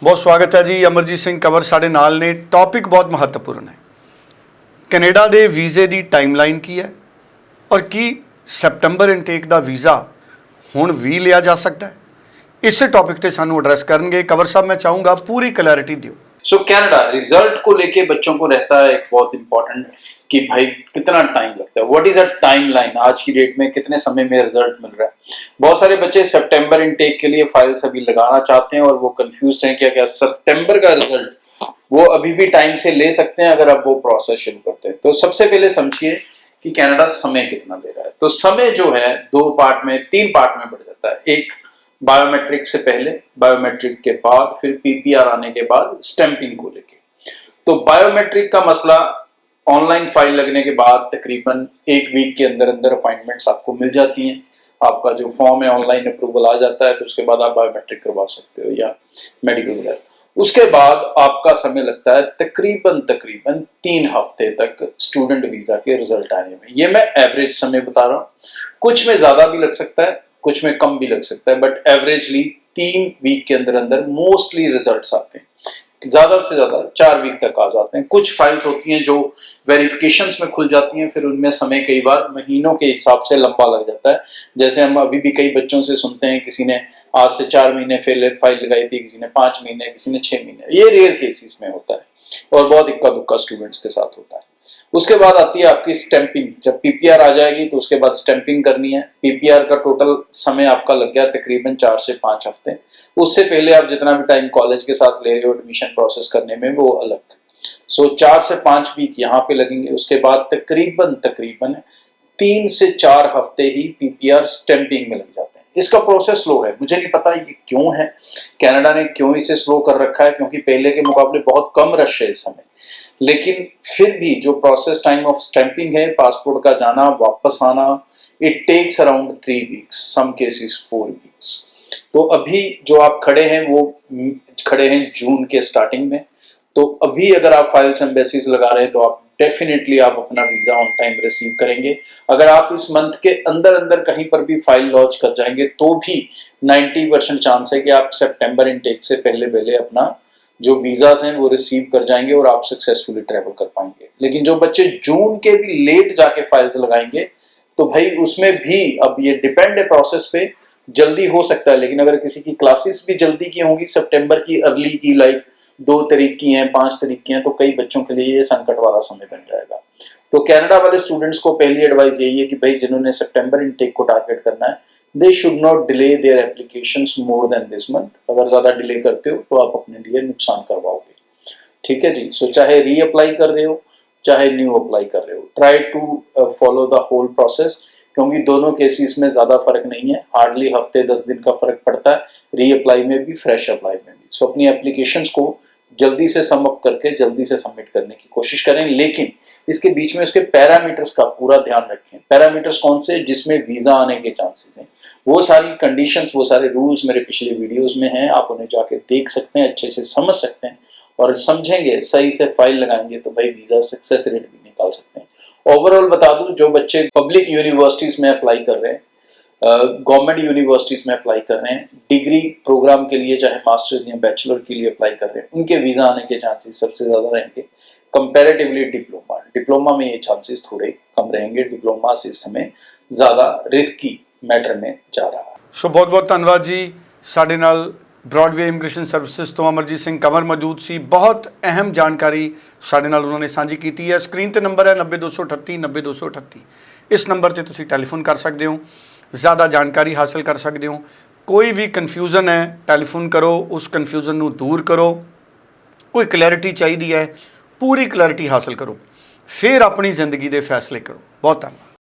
बहुत स्वागत है जी। अमरजीत सिंह कंवर साडे नाल ने। टॉपिक बहुत महत्वपूर्ण है। कनेडा के वीज़े की टाइमलाइन की है और की सैप्टंबर इनटेक का वीज़ा हुण भी लिया जा सकता है। इस टॉपिक पर सानू एड्रैस करेंगे कंवर साहब। मैं चाहूँगा पूरी क्लैरिटी दियो। सो कनाडा रिजल्ट को लेके बच्चों को रहता है एक बहुत इंपॉर्टेंट कि भाई कितना टाइम लगता है, what is a time line, आज की डेट में कितने समय में रिजल्ट मिल रहा है। बहुत सारे बच्चे सितंबर इनटेक के लिए फाइल्स अभी लगाना चाहते हैं और वो कंफ्यूज हैं क्या क्या सितंबर का रिजल्ट वो अभी भी टाइम से ले सकते हैं अगर अब वो प्रोसेस शुरू करते हैं। तो सबसे पहले समझिए कि कनाडा समय कितना ले रहा है। तो समय जो है तीन पार्ट में बढ़ जाता है। एक बायोमेट्रिक से पहले, बायोमेट्रिक के बाद, फिर पीपीआर आने के बाद स्टैंपिंग को लेके। तो बायोमेट्रिक का मसला ऑनलाइन फाइल लगने के बाद तकरीबन एक वीक के अंदर अंदर अपॉइंटमेंट्स आपको मिल जाती हैं। आपका जो फॉर्म है ऑनलाइन अप्रूवल आ जाता है, तो उसके बाद आप बायोमेट्रिक करवा सकते हो या मेडिकल वगैरह। उसके बाद आपका समय लगता है तकरीबन 3 हफ्ते तक स्टूडेंट वीजा के रिजल्ट आने में। ये मैं एवरेज समय बता रहा हूँ, कुछ में ज्यादा भी लग सकता है, कुछ में कम भी लग सकता है, बट एवरेजली 3 वीक के अंदर अंदर मोस्टली रिजल्ट्स आते हैं। ज्यादा से ज्यादा 4 वीक तक आ जाते हैं। कुछ फाइल्स होती हैं जो वेरिफिकेशंस में खुल जाती हैं, फिर उनमें समय कई बार महीनों के हिसाब से लंबा लग जाता है। जैसे हम अभी भी कई बच्चों से सुनते हैं, किसी ने आज से 4 महीने फाइल लगाई थी, किसी ने 5 महीने, किसी ने 6 महीने। ये रेयर केसेस में होता है और बहुत इक्का दुक्का स्टूडेंट्स के साथ होता है। उसके बाद आती है आपकी स्टैंपिंग। जब पीपीआर आ जाएगी तो उसके बाद स्टैंपिंग करनी है। पीपीआर का टोटल समय आपका लग गया तकरीबन 4 से 5 हफ्ते। उससे पहले आप जितना भी टाइम कॉलेज के साथ ले रहे हो एडमिशन प्रोसेस करने में, वो अलग। सो 4 से 5 वीक यहाँ पे लगेंगे। उसके बाद तकरीबन 3 से 4 हफ्ते ही पीपीआर स्टैंपिंग में लग जाते हैं। इसका प्रोसेस स्लो है, मुझे नहीं पता ये क्यों है, कनाडा ने क्यों इसे स्लो कर रखा है, क्योंकि पहले के मुकाबले बहुत कम रश है इस समय। लेकिन फिर भी जो प्रोसेस टाइम ऑफ स्टैंपिंग है, पासपोर्ट का जाना वापस आना, it takes around 3 weeks, some cases 4 weeks. तो अभी जो आप खड़े हैं वो खड़े हैं जून के स्टार्टिंग में। तो अभी अगर आप फाइल्स एम्बेसीज लगा रहे हैं तो आप डेफिनेटली आप अपना वीजा ऑन टाइम रिसीव करेंगे। अगर आप इस मंथ के अंदर अंदर कहीं पर भी फाइल लॉन्च कर जाएंगे तो भी 90% चांस है कि आप सितंबर इनटेक से पहले अपना जो वीजास हैं वो रिसीव कर जाएंगे और आप सक्सेसफुली ट्रैवल कर पाएंगे। लेकिन जो बच्चे जून के भी लेट जाके फाइल्स लगाएंगे तो भाई उसमें भी अब ये डिपेंड है प्रोसेस पे, जल्दी हो सकता है। लेकिन अगर किसी की क्लासेस भी जल्दी की होंगी, सितंबर की अर्ली की, लाइक 2 तारीख की हैं, 5 तारीख की हैं, तो कई बच्चों के लिए ये संकट वाला समय बन जाएगा। तो कनाडा वाले स्टूडेंट्स को पहली एडवाइस यही है कि भाई जिन्होंने सितंबर इनटेक को टारगेट करना है, they should not delay their applications more than this month. अगर ज्यादा डिले करते हो तो आप अपने लिए नुकसान करवाओगे। ठीक है जी। सो चाहे री अप्लाई कर रहे हो चाहे न्यू अप्लाई कर रहे हो, try to follow the whole process, क्योंकि दोनों केसेस में ज्यादा फर्क नहीं है, हार्डली हफ्ते 10 दिन का फर्क पड़ता है, री अप्लाई में भी फ्रेश अप्लाई में भी। सो अपनी एप्लीकेशंस को जल्दी से सम अप करके जल्दी से सबमिट करने की कोशिश करें। लेकिन इसके बीच में उसके पैरामीटर्स का पूरा ध्यान रखें। पैरामीटर्स कौन से? जिसमें वीजा आने के चांसेस हैं, वो सारी कंडीशंस, वो सारे रूल्स मेरे पिछले वीडियोस में हैं, आप उन्हें जाके देख सकते हैं, अच्छे से समझ सकते हैं और समझेंगे, सही से फाइल लगाएंगे तो भाई वीजा सक्सेस रेट भी निकाल सकते हैं। ओवरऑल बता दूं, जो बच्चे पब्लिक यूनिवर्सिटीज में अप्लाई कर रहे हैं, गवर्नमेंट यूनिवर्सिटीज में अप्लाई कर रहे हैं, डिग्री प्रोग्राम के लिए चाहे मास्टर्स या बैचलर के लिए अप्लाई कर रहे हैं, उनके वीजा आने के चांसेस सबसे ज्यादा रहेंगे कंपैरेटिवली डिप्लोमा में ये चांसेस थोड़े कम रहेंगे। डिप्लोमा से इस समय ज्यादा रिस्की मैटर में जा रहा है। सो बहुत बहुत धन्यवाद जी। साडे नाल ब्रॉडवे इमिग्रेशन सर्विसेज तो अमरजीत सिंह कंवर मौजूद सी। बहुत अहम जानकारी साडे नाल उन्होंने सांझी की है। स्क्रीन ते नंबर है 90 238 90 238। इस नंबर ते तुसीं टैलीफोन कर सकते हो, ज़्यादा जानकारी हासिल कर सकते हो। कोई भी कन्फ्यूजन है टैलीफोन करो, उस कन्फ्यूजन को दूर करो। कोई क्लैरिटी चाहिए है, पूरी क्लैरिटी हासिल करो, फिर अपनी जिंदगी के फैसले करो। बहुत धन्यवाद।